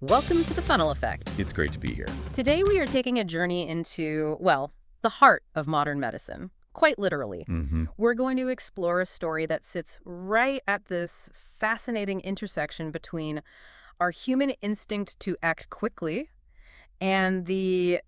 Welcome to the Funnel Effect. It's great to be here. Today we are taking a journey into, well, the heart of modern medicine, quite literally. We're going to explore a story that sits right at this fascinating intersection between our human instinct to act quickly and the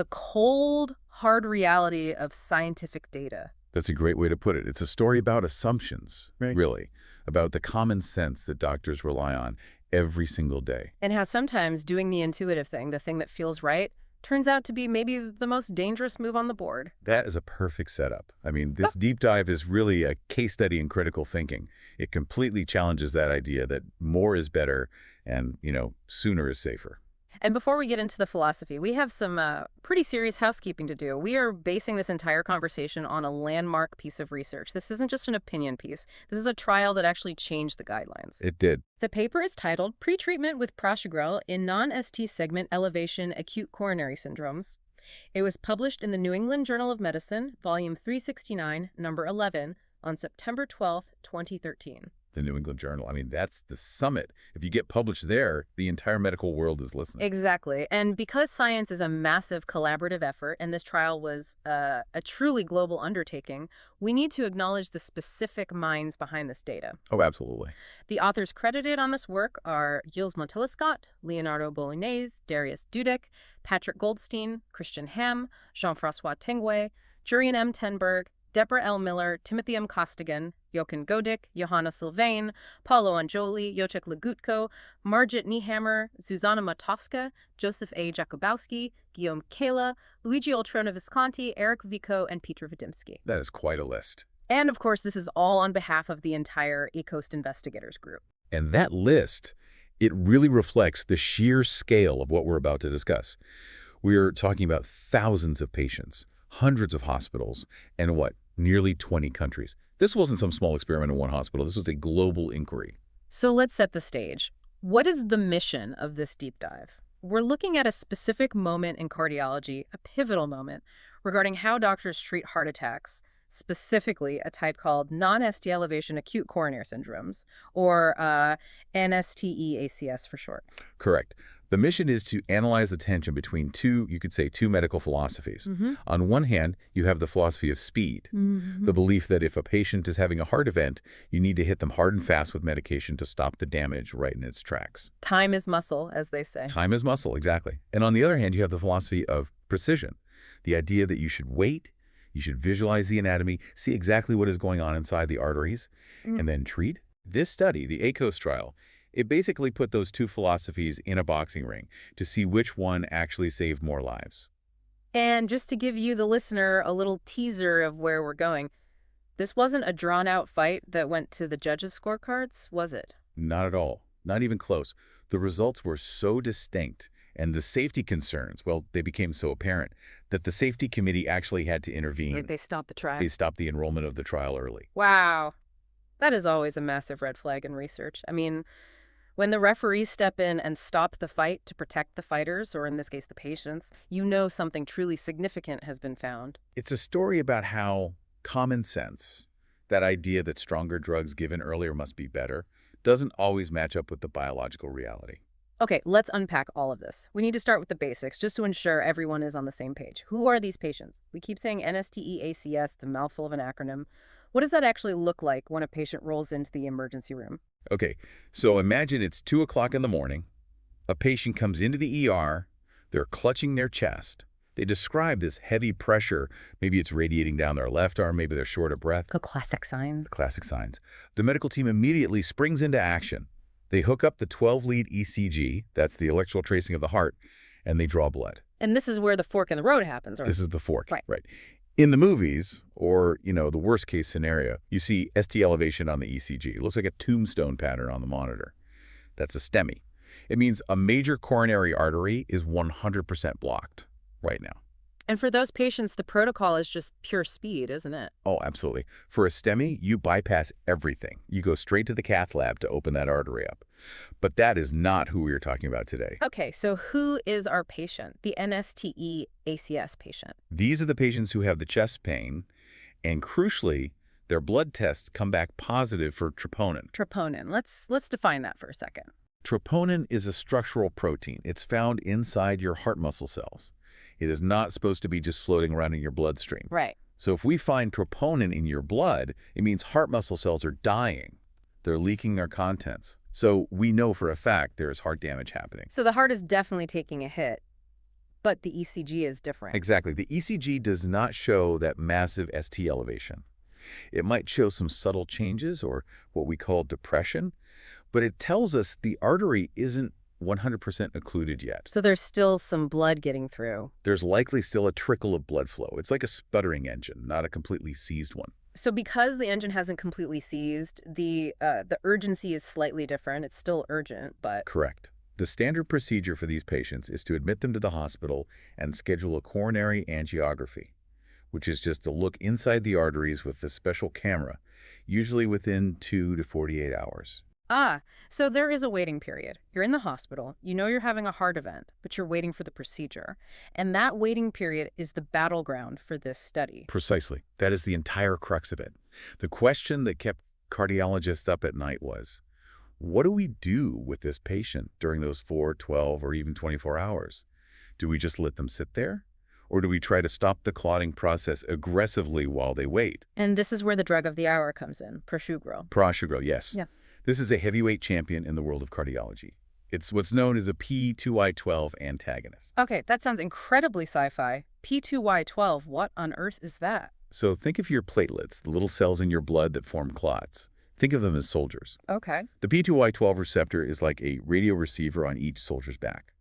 cold, hard reality of scientific data. That's a great way to put it. It's a story about assumptions, really, about the common sense that doctors rely on every single day. And how sometimes doing the intuitive thing, the thing that feels right, turns out to be maybe the most dangerous move on the board. That is a perfect setup. I mean, this deep dive is really a case study in critical thinking. It completely challenges that idea that more is better and, sooner is safer. And before we get into the philosophy, we have some pretty serious housekeeping to do. We are basing this entire conversation on a landmark piece of research. This isn't just an opinion piece. This is a trial that actually changed the guidelines. It did. The paper is titled Pretreatment with Prasugrel in Non-ST Segment Elevation Acute Coronary Syndromes. It was published in the New England Journal of Medicine, volume 369, number 11, on September 12th, 2013. The New England Journal. I mean, that's the summit. If you get published there, the entire medical world is listening. Exactly. And because science is a massive collaborative effort, and this trial was a truly global undertaking, we need to acknowledge the specific minds behind this data. Oh, absolutely. The authors credited on this work are Gilles Montelescott, Leonardo Bolognese, Darius Dudek, Patrick Goldstein, Christian Ham, Jean-François Tinguet, Jurian M. Tenberg, Deborah L. Miller, Timothy M. Costigan, Jochen Godick, Johanna Sylvain, Paulo Anjoli, Jacek Legutko, Margit Niehammer, Zuzana Matowska, Joseph A. Jakubowski, Guillaume Kela, Luigi Oltrona Visconti, Eric Vico, and Peter Vidimski. That is quite a list. And of course, this is all on behalf of the entire ACOAST Investigators group. And that list, it really reflects the sheer scale of what we're about to discuss. We're talking about thousands of patients, hundreds of hospitals, and nearly 20 countries. This wasn't some small experiment in one hospital. This was a global inquiry. So let's set the stage. What is the mission of this deep dive? We're looking at a specific moment in cardiology, a pivotal moment, regarding how doctors treat heart attacks, specifically a type called non-ST elevation acute coronary syndromes, or NSTE-ACS for short. Correct. The mission is to analyze the tension between two medical philosophies. On one hand, you have the philosophy of speed, the belief that if a patient is having a heart event, you need to hit them hard and fast with medication to stop the damage right in its tracks. Time is muscle, as they say. Time is muscle, exactly. And on the other hand, you have the philosophy of precision, the idea that you should wait, you should visualize the anatomy, see exactly what is going on inside the arteries, and then treat. This study, the ACOAST trial, it basically put those two philosophies in a boxing ring to see which one actually saved more lives. And just to give you, the listener, a little teaser of where we're going, this wasn't a drawn-out fight that went to the judges' scorecards, was it? Not at all. Not even close. The results were so distinct, and the safety concerns, well, they became so apparent that the safety committee actually had to intervene. They stopped the trial. They stopped the enrollment of the trial early. Wow. That is always a massive red flag in research. I mean, when the referees step in and stop the fight to protect the fighters, or in this case, the patients, you know something truly significant has been found. It's a story about how common sense, that idea that stronger drugs given earlier must be better, doesn't always match up with the biological reality. Okay, let's unpack all of this. We need to start with the basics, just to ensure everyone is on the same page. Who are these patients? We keep saying NSTE-ACS, it's a mouthful of an acronym. What does that actually look like when a patient rolls into the emergency room? Okay, so imagine it's 2 o'clock in the morning. A patient comes into the ER. They're clutching their chest. They describe this heavy pressure. Maybe it's radiating down their left arm. Maybe they're short of breath. The classic signs. Classic signs. The medical team immediately springs into action. They hook up the 12-lead ECG, that's the electrical tracing of the heart, and they draw blood. And this is where the fork in the road happens. Or... This is the fork, right. In the movies, or, the worst case scenario, you see ST elevation on the ECG. It looks like a tombstone pattern on the monitor. That's a STEMI. It means a major coronary artery is 100% blocked right now. And for those patients, the protocol is just pure speed, isn't it? Oh, absolutely. For a STEMI, you bypass everything. You go straight to the cath lab to open that artery up. But that is not who we are talking about today. Okay, so who is our patient, the NSTE-ACS patient? These are the patients who have the chest pain, and crucially, their blood tests come back positive for troponin. Troponin. Let's define that for a second. Troponin is a structural protein. It's found inside your heart muscle cells. It is not supposed to be just floating around in your bloodstream. Right. So if we find troponin in your blood, it means heart muscle cells are dying. They're leaking their contents. So we know for a fact there is heart damage happening. So the heart is definitely taking a hit, but the ECG is different. Exactly. The ECG does not show that massive ST elevation. It might show some subtle changes or what we call depression, but it tells us the artery isn't 100% occluded yet. So there's still some blood getting through. There's likely still a trickle of blood flow. It's like a sputtering engine, not a completely seized one. So because the engine hasn't completely seized, the urgency is slightly different. It's still urgent, but... Correct. The standard procedure for these patients is to admit them to the hospital and schedule a coronary angiography, which is just to look inside the arteries with a special camera, usually within 2 to 48 hours. Ah, so there is a waiting period. You're in the hospital, you know you're having a heart event, but you're waiting for the procedure. And that waiting period is the battleground for this study. Precisely. That is the entire crux of it. The question that kept cardiologists up at night was, what do we do with this patient during those 4, 12, or even 24 hours? Do we just let them sit there? Or do we try to stop the clotting process aggressively while they wait? And this is where the drug of the hour comes in, Prasugrel. Prasugrel, yes. Yeah. This is a heavyweight champion in the world of cardiology. It's what's known as a P2Y12 antagonist. Okay, that sounds incredibly sci-fi. P2Y12, what on earth is that? So think of your platelets, the little cells in your blood that form clots. Think of them as soldiers. Okay. The P2Y12 receptor is like a radio receiver on each soldier's back.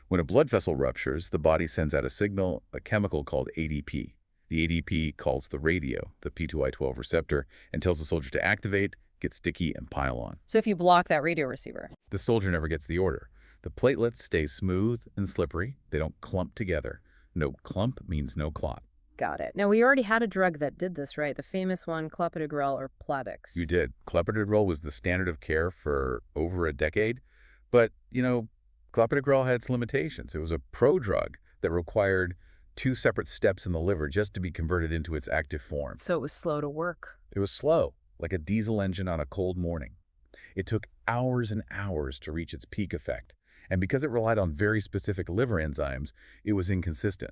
When a blood vessel ruptures, the body sends out a signal, a chemical called ADP. The ADP calls the radio, the P2Y12 receptor, and tells the soldier to activate, get sticky, and pile on. So if you block that radio receiver? The soldier never gets the order. The platelets stay smooth and slippery. They don't clump together. No clump means no clot. Got it. Now, we already had a drug that did this, right? The famous one, clopidogrel or Plavix. You did. Clopidogrel was the standard of care for over a decade. But, clopidogrel had its limitations. It was a prodrug that required 2 separate steps in the liver just to be converted into its active form. So it was slow to work. It was slow, like a diesel engine on a cold morning. It took hours and hours to reach its peak effect. And because it relied on very specific liver enzymes, it was inconsistent.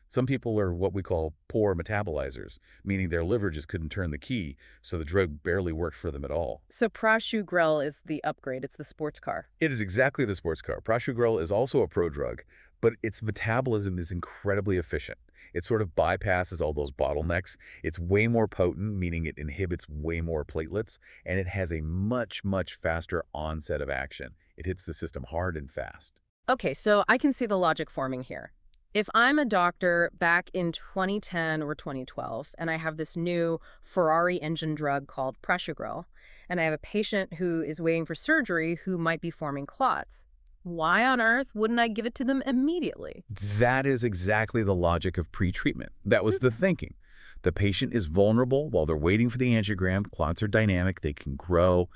Some people are what we call poor metabolizers, meaning their liver just couldn't turn the key, so the drug barely worked for them at all. So Prasugrel is the upgrade. It's the sports car. It is exactly the sports car. Prasugrel is also a prodrug, but its metabolism is incredibly efficient. It sort of bypasses all those bottlenecks. It's way more potent, meaning it inhibits way more platelets, and it has a much, much faster onset of action. It hits the system hard and fast. Okay, so I can see the logic forming here. If I'm a doctor back in 2010 or 2012, and I have this new Ferrari engine drug called Prasugrel, and I have a patient who is waiting for surgery who might be forming clots, why on earth wouldn't I give it to them immediately? That is exactly the logic of pretreatment. That was the thinking. The patient is vulnerable while they're waiting for the angiogram. Clots are dynamic. They can grow.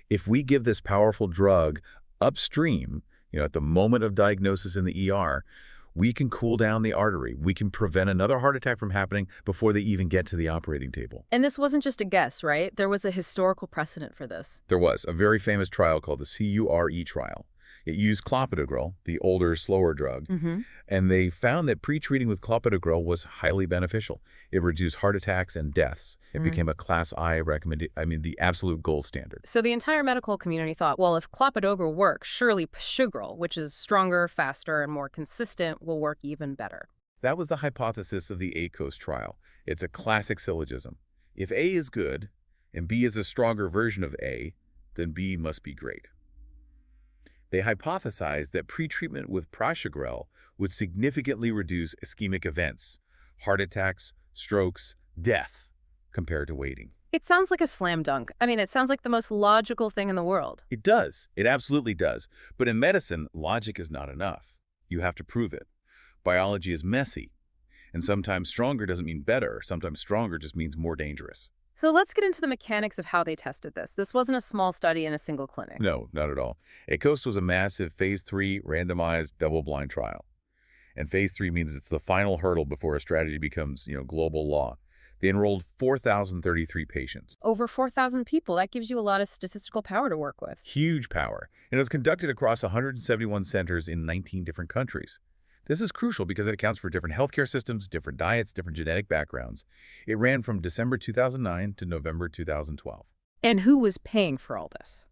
If we give this powerful drug upstream, at the moment of diagnosis in the ER, we can cool down the artery. We can prevent another heart attack from happening before they even get to the operating table. And this wasn't just a guess, right? There was a historical precedent for this. There was a very famous trial called the CURE trial. It used clopidogrel, the older, slower drug, and they found that pre-treating with clopidogrel was highly beneficial. It reduced heart attacks and deaths. It became a Class I the absolute gold standard. So the entire medical community thought, well, if clopidogrel works, surely Prasugrel, which is stronger, faster, and more consistent, will work even better. That was the hypothesis of the ACOS trial. It's a classic syllogism. If A is good and B is a stronger version of A, then B must be great. They hypothesized that pretreatment with Prasugrel would significantly reduce ischemic events, heart attacks, strokes, death, compared to waiting. It sounds like a slam dunk. It sounds like the most logical thing in the world. It does. It absolutely does. But in medicine, logic is not enough. You have to prove it. Biology is messy. And sometimes stronger doesn't mean better. Sometimes stronger just means more dangerous. So let's get into the mechanics of how they tested this. This wasn't a small study in a single clinic. No, not at all. ACOS was a massive Phase 3 randomized double-blind trial. And Phase 3 means it's the final hurdle before a strategy becomes, global law. They enrolled 4,033 patients. Over 4,000 people. That gives you a lot of statistical power to work with. Huge power. And it was conducted across 171 centers in 19 different countries. This is crucial because it accounts for different healthcare systems, different diets, different genetic backgrounds. It ran from December 2009 to November 2012. And who was paying for all this?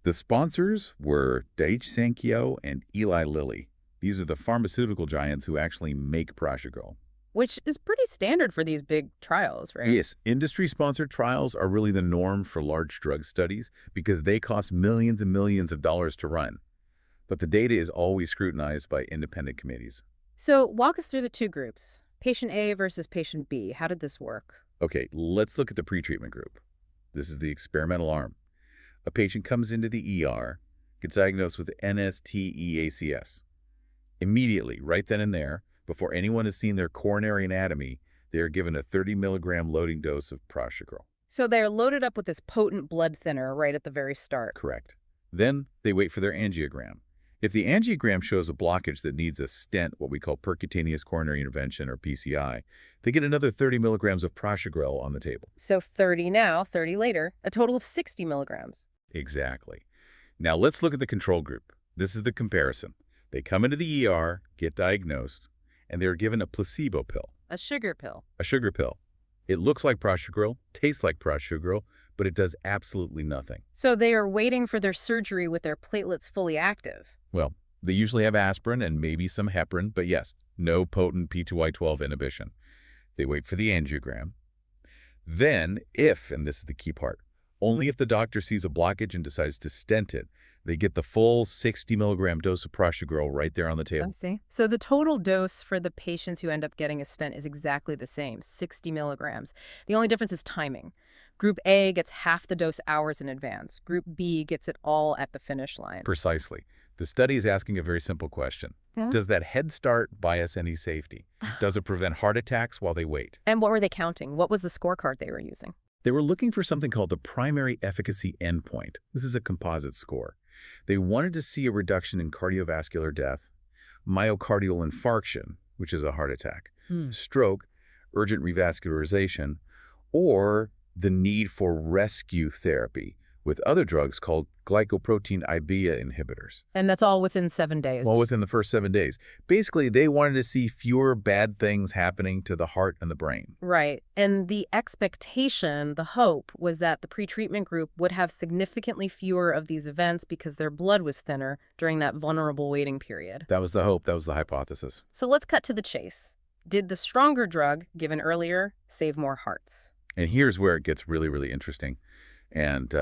The sponsors were Daiichi Sankyo and Eli Lilly. These are the pharmaceutical giants who actually make Prasugrel. Which is pretty standard for these big trials, right? Yes, industry-sponsored trials are really the norm for large drug studies because they cost millions and millions of dollars to run. But the data is always scrutinized by independent committees. So walk us through the two groups, patient A versus patient B. How did this work? Okay, let's look at the pretreatment group. This is the experimental arm. A patient comes into the ER, gets diagnosed with NSTEACS. Immediately, right then and there, before anyone has seen their coronary anatomy, they are given a 30-milligram loading dose of Prasugrel. So they're loaded up with this potent blood thinner right at the very start. Correct. Then they wait for their angiogram. If the angiogram shows a blockage that needs a stent, what we call percutaneous coronary intervention or PCI, they get another 30 milligrams of Prasugrel on the table. So 30 now, 30 later, a total of 60 milligrams. Exactly. Now let's look at the control group. This is the comparison. They come into the ER, get diagnosed, and they're given a placebo pill. A sugar pill. A sugar pill. It looks like Prasugrel, tastes like Prasugrel, but it does absolutely nothing. So they are waiting for their surgery with their platelets fully active. Well, they usually have aspirin and maybe some heparin, but yes, no potent P2Y12 inhibition. They wait for the angiogram. Then, and this is the key part, only if the doctor sees a blockage and decides to stent it, they get the full 60-milligram dose of Prasugrel right there on the table. I see. So the total dose for the patients who end up getting a stent is exactly the same, 60 milligrams. The only difference is timing. Group A gets half the dose hours in advance. Group B gets it all at the finish line. Precisely. The study is asking a very simple question. Yeah. Does that head start buy us any safety? Does it prevent heart attacks while they wait? And what were they counting? What was the scorecard they were using? They were looking for something called the primary efficacy endpoint. This is a composite score. They wanted to see a reduction in cardiovascular death, myocardial infarction, which is a heart attack, stroke, urgent revascularization, or the need for rescue therapy with other drugs called glycoprotein IBA inhibitors. And that's all within 7 days? Well, within the first 7 days. Basically, they wanted to see fewer bad things happening to the heart and the brain. Right. And the expectation, the hope, was that the pretreatment group would have significantly fewer of these events because their blood was thinner during that vulnerable waiting period. That was the hope. That was the hypothesis. So let's cut to the chase. Did the stronger drug, given earlier, save more hearts? And here's where it gets really, really interesting and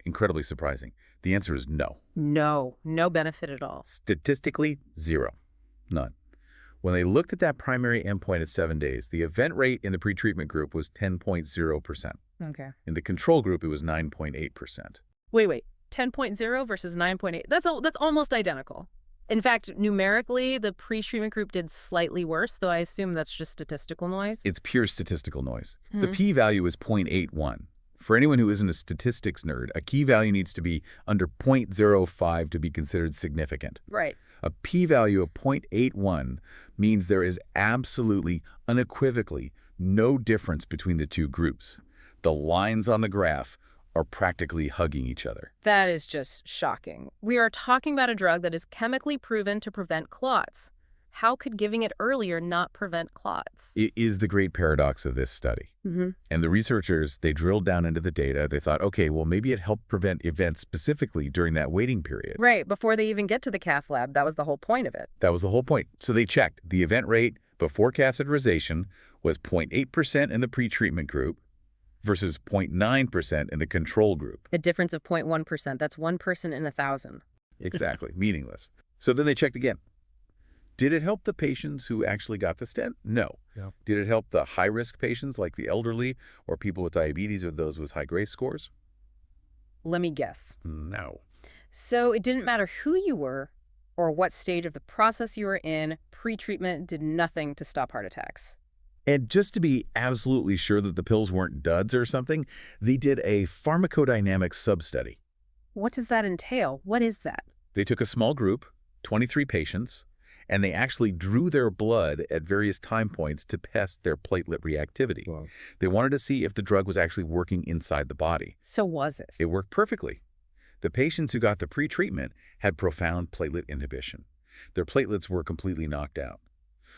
incredibly surprising. The answer is no. No. No benefit at all. Statistically, zero. None. When they looked at that primary endpoint at 7 days, the event rate in the pretreatment group was 10.0%. Okay. In the control group, it was 9.8%. Wait. 10.0 versus 9.8. That's almost identical. In fact, numerically, the pretreatment group did slightly worse, though I assume that's just statistical noise. It's pure statistical noise. The p-value is 0.81. For anyone who isn't a statistics nerd, a key value needs to be under 0.05 to be considered significant. Right. A p-value of 0.81 means there is absolutely, unequivocally, no difference between the two groups. The lines on the graph are practically hugging each other. That is just shocking. We are talking about a drug that is chemically proven to prevent clots. How could giving it earlier not prevent clots? It is the great paradox of this study. And the researchers, they drilled down into the data. They thought, okay, well, maybe it helped prevent events specifically during that waiting period. Right, before they even get to the cath lab. That was the whole point of it. That was the whole point. So they checked. The event rate before catheterization was 0.8% in the pretreatment group versus 0.9% in the control group. A difference of 0.1%. That's 1 person in 1,000. Exactly. Meaningless. So then they checked again. Did it help the patients who actually got the stent? No. Yeah. Did it help the high-risk patients like the elderly or people with diabetes or those with high GRACE scores? Let me guess. No. So it didn't matter who you were or what stage of the process you were in, pretreatment did nothing to stop heart attacks. And just to be absolutely sure that the pills weren't duds or something, they did a pharmacodynamic sub-study. What does that entail? What is that? They took a small group, 23 patients, and they actually drew their blood at various time points to test their platelet reactivity. Wow. They wanted to see if the drug was actually working inside the body. So was it? It worked perfectly. The patients who got the pretreatment had profound platelet inhibition. Their platelets were completely knocked out.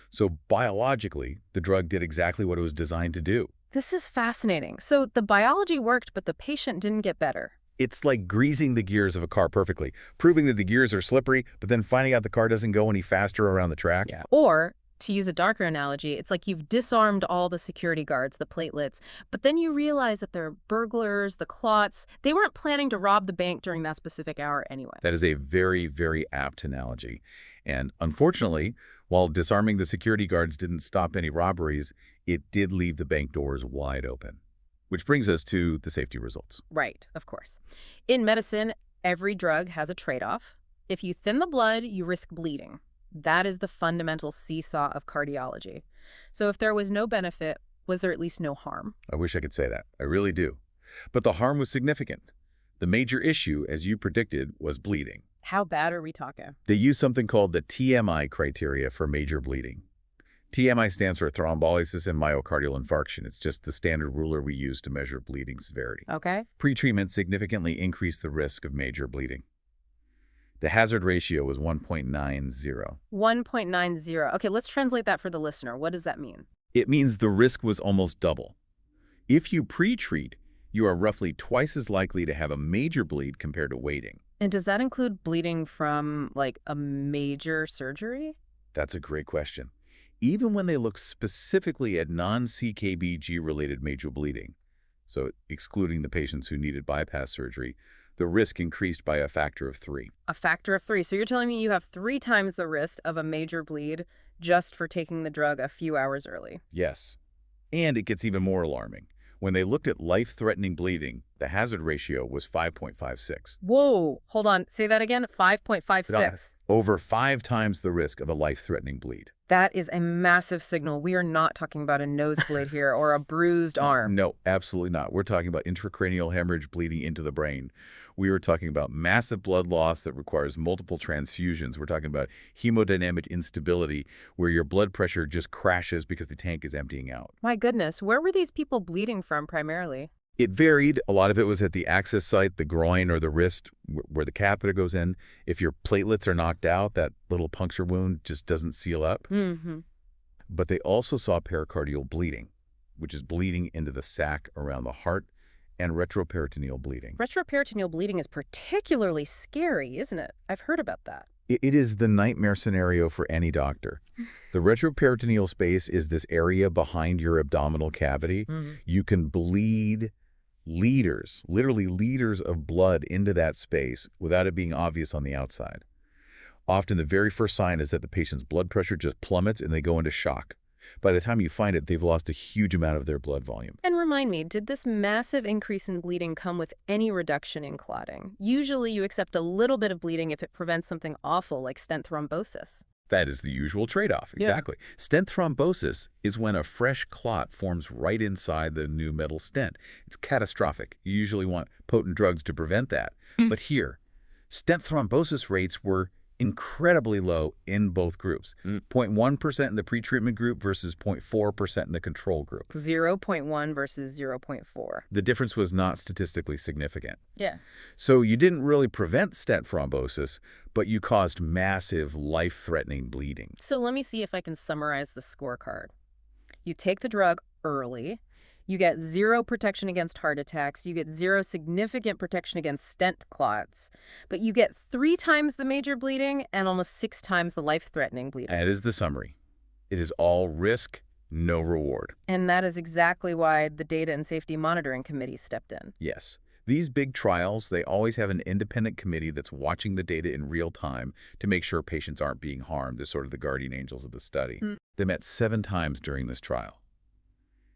So biologically, the drug did exactly what it was designed to do. This is fascinating. So the biology worked, but the patient didn't get better. It's like greasing the gears of a car perfectly, proving that the gears are slippery, but then finding out the car doesn't go any faster around the track. Yeah. Or, to use a darker analogy, it's like you've disarmed all the security guards, the platelets, but then you realize that they're burglars, the clots. They weren't planning to rob the bank during that specific hour anyway. That is a very, very apt analogy. And unfortunately, while disarming the security guards didn't stop any robberies, it did leave the bank doors wide open. Which brings us to the safety results. Right, of course. In medicine, every drug has a trade-off. If you thin the blood, you risk bleeding. That is the fundamental seesaw of cardiology. So if there was no benefit, was there at least no harm? I wish I could say that. I really do. But the harm was significant. The major issue, as you predicted, was bleeding. How bad are we talking? They used something called the TMI criteria for major bleeding. TMI stands for thrombolysis and myocardial infarction. It's just the standard ruler we use to measure bleeding severity. Okay. Pretreatment significantly increased the risk of major bleeding. The hazard ratio was 1.90. 1.90. Okay, let's translate that for the listener. What does that mean? It means the risk was almost double. If you pretreat, you are roughly twice as likely to have a major bleed compared to waiting. And does that include bleeding from, like, a major surgery? That's a great question. Even when they look specifically at non-CKBG-related major bleeding, so excluding the patients who needed bypass surgery, the risk increased by a factor of 3. A factor of 3. So you're telling me you have 3 times the risk of a major bleed just for taking the drug a few hours early? Yes. And it gets even more alarming. When they looked at life-threatening bleeding, the hazard ratio was 5.56. Whoa, hold on. Say that again. 5.56. Over 5 times the risk of a life-threatening bleed. That is a massive signal. We are not talking about a nosebleed here or a bruised arm. No, absolutely not. We're talking about intracranial hemorrhage bleeding into the brain. We are talking about massive blood loss that requires multiple transfusions. We're talking about hemodynamic instability, where your blood pressure just crashes because the tank is emptying out. My goodness, where were these people bleeding from primarily? It varied. A lot of it was at the access site, the groin or the wrist, where the catheter goes in. If your platelets are knocked out, that little puncture wound just doesn't seal up. Mm-hmm. But they also saw pericardial bleeding, which is bleeding into the sac around the heart, and retroperitoneal bleeding. Retroperitoneal bleeding is particularly scary, isn't it? I've heard about that. It is the nightmare scenario for any doctor. The retroperitoneal space is this area behind your abdominal cavity. Mm-hmm. You can bleed liters, literally liters of blood into that space without it being obvious on the outside. Often the very first sign is that the patient's blood pressure just plummets and they go into shock. By the time you find it, they've lost a huge amount of their blood volume. And remind me, did this massive increase in bleeding come with any reduction in clotting? Usually you accept a little bit of bleeding if it prevents something awful like stent thrombosis. That is the usual trade-off, exactly. Yeah. Stent thrombosis is when a fresh clot forms right inside the new metal stent. It's catastrophic. You usually want potent drugs to prevent that. But here, stent thrombosis rates were incredibly low in both groups. 0.1% in the pretreatment group versus 0.4% in the control group. 0.1 versus 0.4. The difference was not statistically significant. Yeah. So you didn't really prevent stent thrombosis, but you caused massive life-threatening bleeding. So let me see if I can summarize the scorecard. You take the drug early. You get 0 protection against heart attacks. You get 0 significant protection against stent clots. But you get 3 times the major bleeding and almost 6 times the life-threatening bleeding. That is the summary. It is all risk, no reward. And that is exactly why the Data and Safety Monitoring Committee stepped in. Yes. These big trials, they always have an independent committee that's watching the data in real time to make sure patients aren't being harmed. They're sort of the guardian angels of the study. They met 7 times during this trial.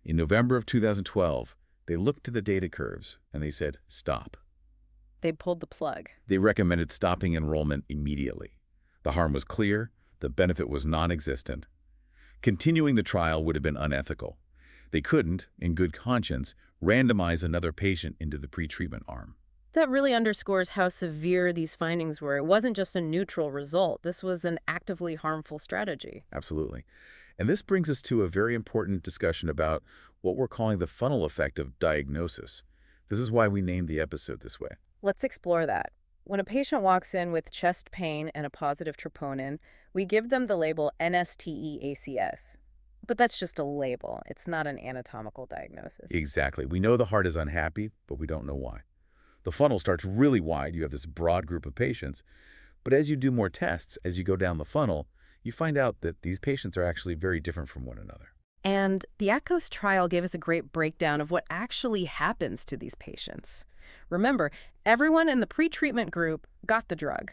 In November of 2012, they looked to the data curves and they said, stop. They pulled the plug. They recommended stopping enrollment immediately. The harm was clear. The benefit was non-existent. Continuing the trial would have been unethical. They couldn't, in good conscience, randomize another patient into the pretreatment arm. That really underscores how severe these findings were. It wasn't just a neutral result. This was an actively harmful strategy. Absolutely. And this brings us to a very important discussion about what we're calling the funnel effect of diagnosis. This is why we named the episode this way. Let's explore that. When a patient walks in with chest pain and a positive troponin, we give them the label NSTEACS. But that's just a label. It's not an anatomical diagnosis. Exactly. We know the heart is unhappy, but we don't know why. The funnel starts really wide. You have this broad group of patients. But as you do more tests, as you go down the funnel, you find out that these patients are actually very different from one another. And the ACOS trial gave us a great breakdown of what actually happens to these patients. Remember, everyone in the pretreatment group got the drug.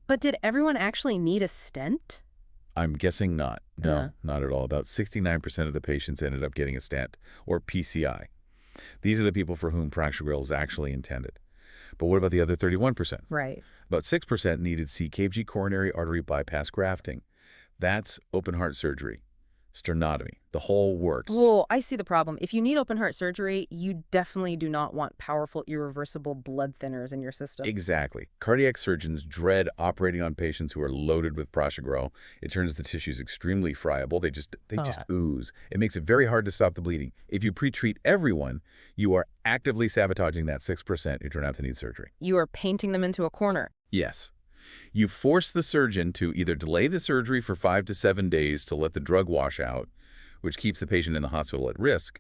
But did everyone actually need a stent? I'm guessing not. No, Yeah. not at all. About 69% of the patients ended up getting a stent, or PCI. These are the people for whom Prasugrel is actually intended. But what about the other 31%? Right. About 6% needed CKG coronary artery bypass grafting. That's open heart surgery, sternotomy, the whole works. Oh, I see the problem. If you need open heart surgery, you definitely do not want powerful, irreversible blood thinners in your system. Exactly. Cardiac surgeons dread operating on patients who are loaded with Prasugrel. It turns the tissues extremely friable. They just ooze. It makes it very hard to stop the bleeding. If you pre-treat everyone, you are actively sabotaging that 6% who turn out to need surgery. You are painting them into a corner. Yes. You force the surgeon to either delay the surgery for 5 to 7 days to let the drug wash out, which keeps the patient in the hospital at risk,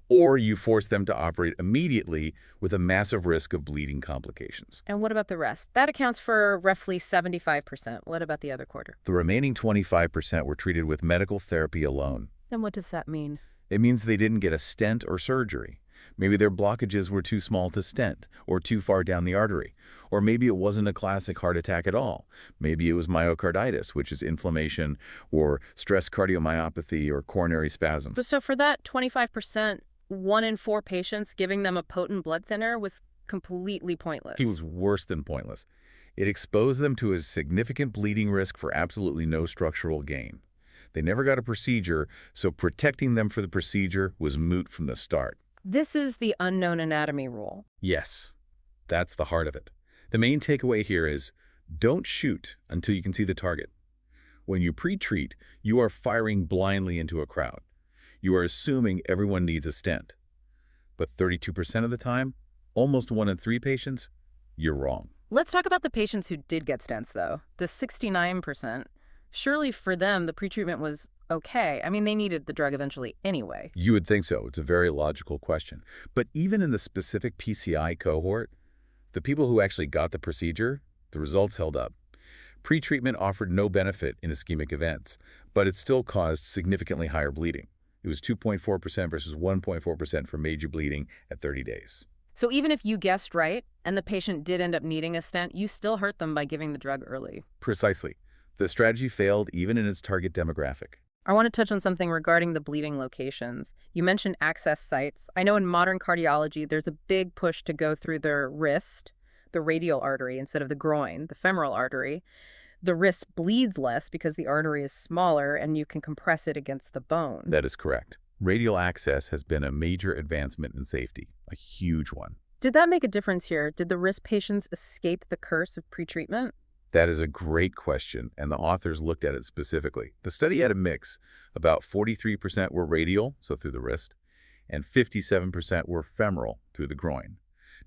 or you force them to operate immediately with a massive risk of bleeding complications. And what about the rest? That accounts for roughly 75%. What about the other quarter? The remaining 25% were treated with medical therapy alone. And what does that mean? It means they didn't get a stent or surgery. Maybe their blockages were too small to stent or too far down the artery. Or maybe it wasn't a classic heart attack at all. Maybe it was myocarditis, which is inflammation, or stress cardiomyopathy, or coronary spasms. So for that 25%, 1 in 4 patients, giving them a potent blood thinner was completely pointless. He was worse than pointless. It exposed them to a significant bleeding risk for absolutely no structural gain. They never got a procedure, so protecting them for the procedure was moot from the start. This is the unknown anatomy rule. Yes, that's the heart of it. The main takeaway here is, don't shoot until you can see the target. When you pre-treat, you are firing blindly into a crowd. You are assuming everyone needs a stent. But 32% of the time, almost 1 in 3 patients, you're wrong. Let's talk about the patients who did get stents, though. The 69%. Surely for them, the pretreatment was okay. I mean, they needed the drug eventually anyway. You would think so. It's a very logical question. But even in the specific PCI cohort, the people who actually got the procedure, the results held up. Pretreatment offered no benefit in ischemic events, but it still caused significantly higher bleeding. It was 2.4% versus 1.4% for major bleeding at 30 days. So even if you guessed right and the patient did end up needing a stent, you still hurt them by giving the drug early. Precisely. The strategy failed even in its target demographic. I want to touch on something regarding the bleeding locations. You mentioned access sites. I know in modern cardiology, there's a big push to go through the wrist, the radial artery, instead of the groin, the femoral artery. The wrist bleeds less because the artery is smaller and you can compress it against the bone. That is correct. Radial access has been a major advancement in safety, a huge one. Did that make a difference here? Did the wrist patients escape the curse of pretreatment? That is a great question, and the authors looked at it specifically. The study had a mix. About 43% were radial, so through the wrist, and 57% were femoral, through the groin.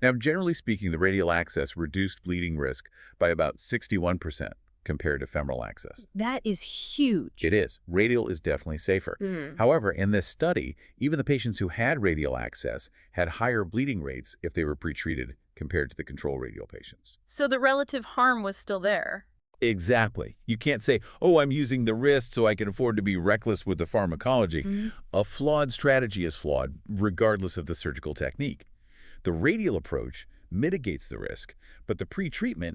Now, generally speaking, the radial access reduced bleeding risk by about 61% compared to femoral access. That is huge. It is. Radial is definitely safer. However, in this study, even the patients who had radial access had higher bleeding rates if they were pretreated compared to the control radial patients. So the relative harm was still there. Exactly. You can't say, oh, I'm using the wrist so I can afford to be reckless with the pharmacology. A flawed strategy is flawed, regardless of the surgical technique. The radial approach mitigates the risk, but the pretreatment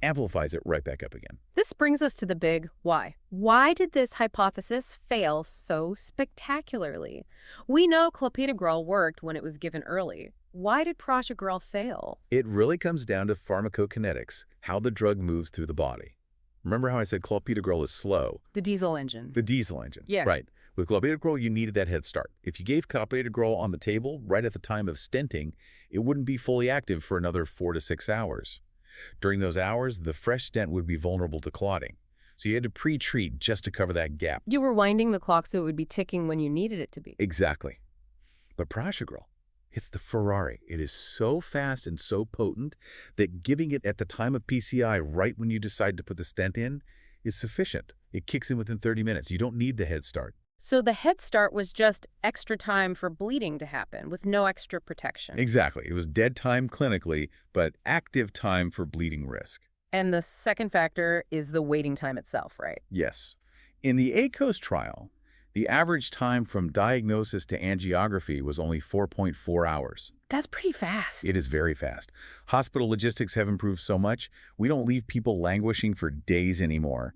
amplifies it right back up again. This brings us to the big why. Why did this hypothesis fail so spectacularly? We know clopidogrel worked when it was given early. Why did Prasugrel fail? It really comes down to pharmacokinetics, how the drug moves through the body. Remember how I said clopidogrel is slow? The diesel engine. The diesel engine. Yeah. Right. With clopidogrel, you needed that head start. If you gave clopidogrel on the table right at the time of stenting, it wouldn't be fully active for another 4 to 6 hours. During those hours, the fresh stent would be vulnerable to clotting. So you had to pre-treat just to cover that gap. You were winding the clock so it would be ticking when you needed it to be. Exactly. But Prasugrel, it's the Ferrari. It is so fast and so potent that giving it at the time of PCI right when you decide to put the stent in is sufficient. It kicks in within 30 minutes. You don't need the head start. So the head start was just extra time for bleeding to happen with no extra protection. Exactly. It was dead time clinically, but active time for bleeding risk. And the second factor is the waiting time itself, right? Yes. In the ACOS trial, the average time from diagnosis to angiography was only 4.4 hours. That's pretty fast. It is very fast. Hospital logistics have improved so much, we don't leave people languishing for days anymore.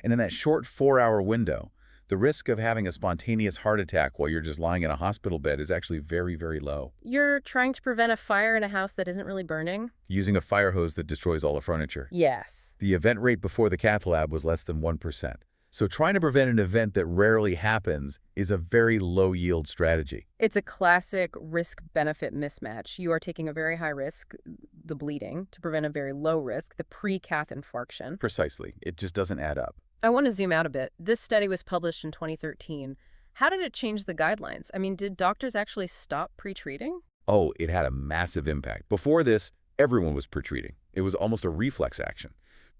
And in that short 4-hour window, the risk of having a spontaneous heart attack while you're just lying in a hospital bed is actually very, very low. You're trying to prevent a fire in a house that isn't really burning? Using a fire hose that destroys all the furniture. Yes. The event rate before the cath lab was less than 1%. So trying to prevent an event that rarely happens is a very low-yield strategy. It's a classic risk-benefit mismatch. You are taking a very high risk, the bleeding, to prevent a very low risk, the pre-cath infarction. Precisely. It just doesn't add up. I want to zoom out a bit. This study was published in 2013. How did it change the guidelines? I mean, did doctors actually stop pre-treating? Oh, it had a massive impact. Before this, everyone was pre-treating. It was almost a reflex action.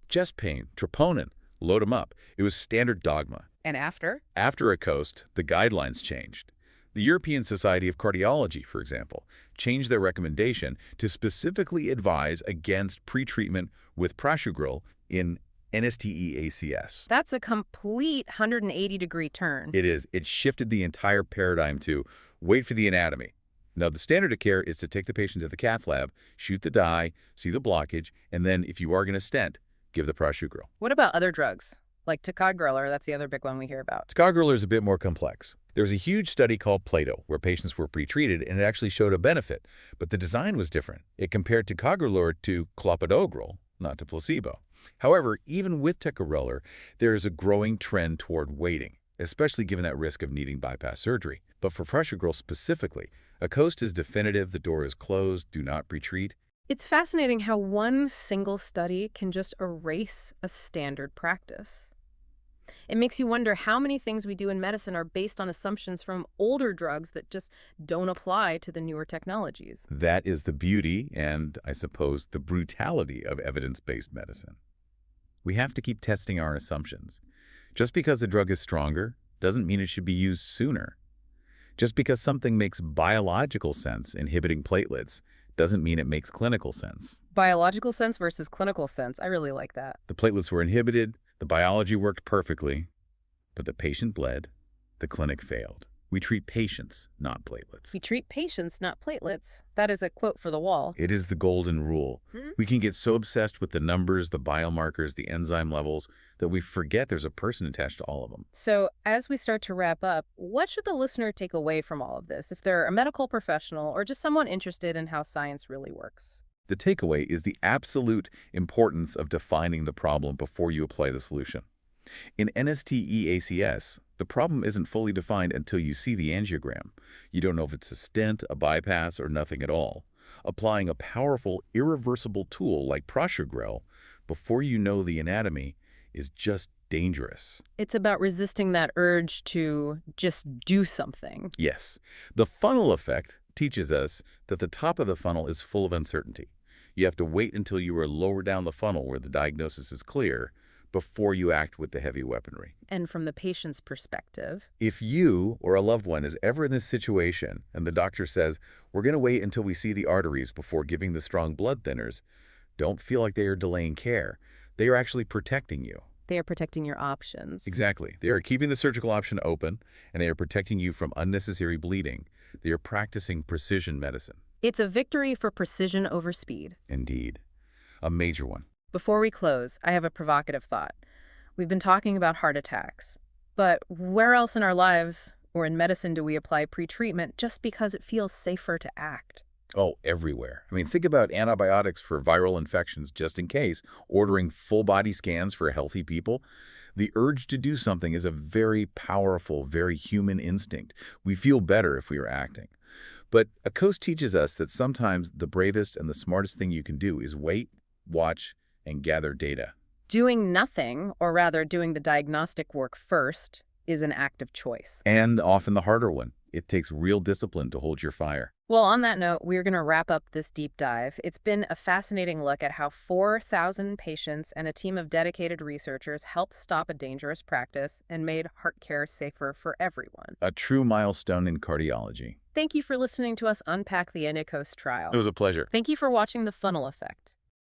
Chest pain, troponin, load them up. It was standard dogma. And after? After ACOST, the guidelines changed. The European Society of Cardiology, for example, changed their recommendation to specifically advise against pre-treatment with Prasugrel in NSTE-ACS. That's a complete 180-degree turn. It is. It shifted the entire paradigm to wait for the anatomy. Now, the standard of care is to take the patient to the cath lab, shoot the dye, see the blockage, and then, if you are going to stent, give the Prasugrel. What about other drugs? Like Ticagrelor, that's the other big one we hear about. Ticagrelor is a bit more complex. There was a huge study called Plato where patients were pre-treated and it actually showed a benefit, but the design was different. It compared Ticagrelor to clopidogrel, not to placebo. However, even with Ticagrelor, there is a growing trend toward waiting, especially given that risk of needing bypass surgery. But for Prasugrel specifically, ACOST is definitive, the door is closed, do not pre-treat. It's fascinating how one single study can just erase a standard practice. It makes you wonder how many things we do in medicine are based on assumptions from older drugs that just don't apply to the newer technologies. That is the beauty and, I suppose, the brutality of evidence-based medicine. We have to keep testing our assumptions. Just because a drug is stronger doesn't mean it should be used sooner. Just because something makes biological sense, inhibiting platelets, doesn't mean it makes clinical sense. Biological sense versus clinical sense. I really like that. The platelets were inhibited, the biology worked perfectly, but the patient bled, the clinic failed. We treat patients, not platelets. We treat patients, not platelets. That is a quote for the wall. It is the golden rule. We can get so obsessed with the numbers, the biomarkers, the enzyme levels, that we forget there's a person attached to all of them. So as we start to wrap up, what should the listener take away from all of this if they're a medical professional or just someone interested in how science really works? The takeaway is the absolute importance of defining the problem before you apply the solution. In NSTE-ACS, the problem isn't fully defined until you see the angiogram. You don't know if it's a stent, a bypass, or nothing at all. Applying a powerful, irreversible tool like Prasugrel before you know the anatomy is just dangerous. It's about resisting that urge to just do something. Yes. The funnel effect teaches us that the top of the funnel is full of uncertainty. You have to wait until you are lower down the funnel where the diagnosis is clear before you act with the heavy weaponry. And from the patient's perspective, if you or a loved one is ever in this situation and the doctor says, we're going to wait until we see the arteries before giving the strong blood thinners, don't feel like they are delaying care. They are actually protecting you. they are protecting your options. Exactly. They are keeping the surgical option open, and they are protecting you from unnecessary bleeding. They are practicing precision medicine. It's a victory for precision over speed. Indeed. A major one. Before we close, I have a provocative thought. We've been talking about heart attacks, but where else in our lives or in medicine do we apply pretreatment just because it feels safer to act? Oh, everywhere. I mean, think about antibiotics for viral infections just in case, ordering full body scans for healthy people. The urge to do something is a very powerful, very human instinct. We feel better if we are acting. But Akos teaches us that sometimes the bravest and the smartest thing you can do is wait, watch, and gather data. Doing nothing, or rather doing the diagnostic work first, is an active choice. And often the harder one. It takes real discipline to hold your fire. Well, on that note, we're going to wrap up this deep dive. It's been a fascinating look at how 4,000 patients and a team of dedicated researchers helped stop a dangerous practice and made heart care safer for everyone. A true milestone in cardiology. Thank you for listening to us unpack the Akos It trial. was a pleasure. Thank you for watching The Funnel Effect.